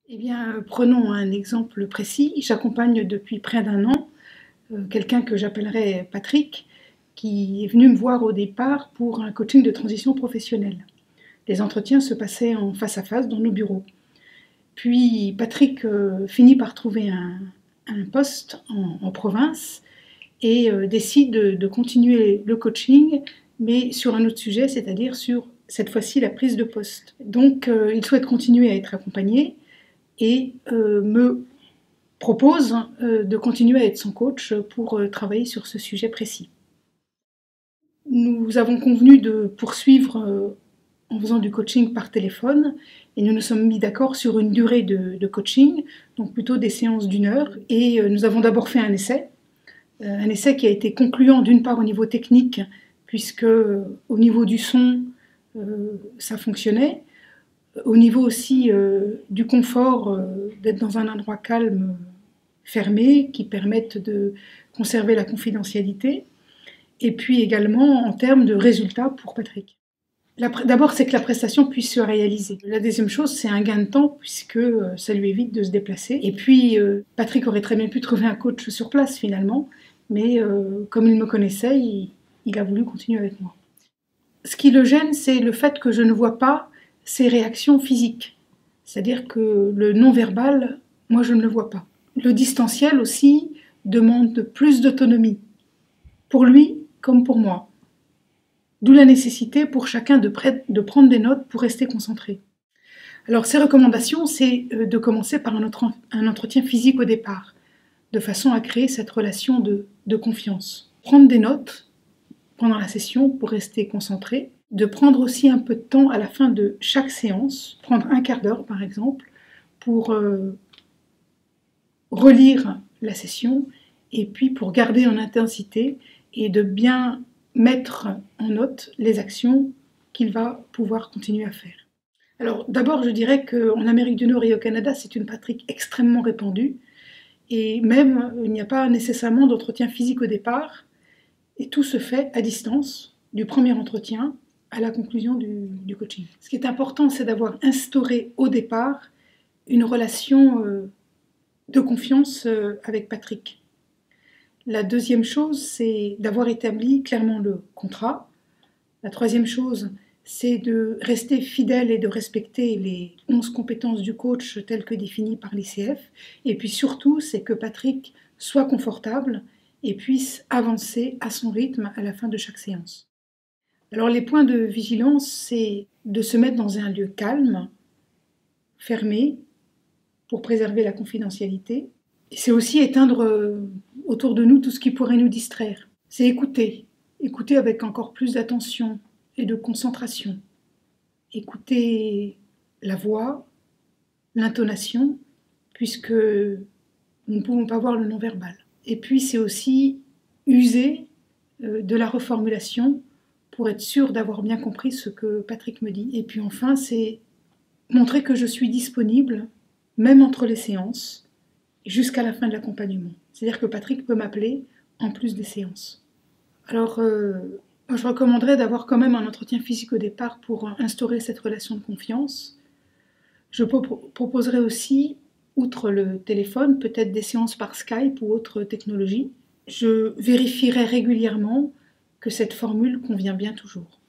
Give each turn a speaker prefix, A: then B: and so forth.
A: Eh bien, prenons un exemple précis. J'accompagne depuis près d'un an quelqu'un que j'appellerais Patrick, qui est venu me voir au départ pour un coaching de transition professionnelle. Les entretiens se passaient en face à face dans nos bureaux. Puis Patrick finit par trouver un poste en province et décide de continuer le coaching, mais sur un autre sujet, c'est-à-dire sur cette fois-ci la prise de poste. Donc il souhaite continuer à être accompagné et me propose de continuer à être son coach pour travailler sur ce sujet précis. Nous avons convenu de poursuivre en faisant du coaching par téléphone et nous nous sommes mis d'accord sur une durée de coaching, donc plutôt des séances d'1 heure. Et nous avons d'abord fait un essai qui a été concluant d'une part au niveau technique, puisque au niveau du son, ça fonctionnait. Au niveau aussi du confort, d'être dans un endroit calme, fermé, qui permette de conserver la confidentialité. Et puis également en termes de résultats pour Patrick. D'abord, c'est que la prestation puisse se réaliser. La deuxième chose, c'est un gain de temps, puisque ça lui évite de se déplacer. Et puis, Patrick aurait très bien pu trouver un coach sur place, finalement, mais comme il me connaissait, il a voulu continuer avec moi. Ce qui le gêne, c'est le fait que je ne vois pas ses réactions physiques. C'est-à-dire que le non-verbal, moi, je ne le vois pas. Le distanciel aussi demande plus d'autonomie, pour lui comme pour moi. D'où la nécessité pour chacun de prendre des notes pour rester concentré. Alors, ces recommandations, c'est de commencer par un entretien physique au départ, de façon à créer cette relation de confiance. Prendre des notes pendant la session pour rester concentré, de prendre aussi un peu de temps à la fin de chaque séance, prendre un quart d'heure par exemple, pour relire la session et puis pour garder en intensité et de bien mettre en note les actions qu'il va pouvoir continuer à faire. Alors d'abord, je dirais qu'en Amérique du Nord et au Canada, c'est une pratique extrêmement répandue et même il n'y a pas nécessairement d'entretien physique au départ et tout se fait à distance, du premier entretien à la conclusion du coaching. Ce qui est important, c'est d'avoir instauré au départ une relation de confiance avec Patrick. La deuxième chose, c'est d'avoir établi clairement le contrat. La troisième chose, c'est de rester fidèle et de respecter les 11 compétences du coach telles que définies par l'ICF. Et puis surtout, c'est que Patrick soit confortable et puisse avancer à son rythme à la fin de chaque séance. Alors les points de vigilance, c'est de se mettre dans un lieu calme, fermé, pour préserver la confidentialité. Et c'est aussi éteindre autour de nous tout ce qui pourrait nous distraire. C'est écouter avec encore plus d'attention et de concentration. Écouter la voix, l'intonation, puisque nous ne pouvons pas voir le non-verbal. Et puis c'est aussi user de la reformulation pour être sûr d'avoir bien compris ce que Patrick me dit. Et puis enfin, c'est montrer que je suis disponible, même entre les séances, jusqu'à la fin de l'accompagnement. C'est-à-dire que Patrick peut m'appeler en plus des séances. Alors, moi, je recommanderais d'avoir quand même un entretien physique au départ pour instaurer cette relation de confiance. Je proposerais aussi, outre le téléphone, peut-être des séances par Skype ou autre technologie. Je vérifierai régulièrement que cette formule convient bien toujours.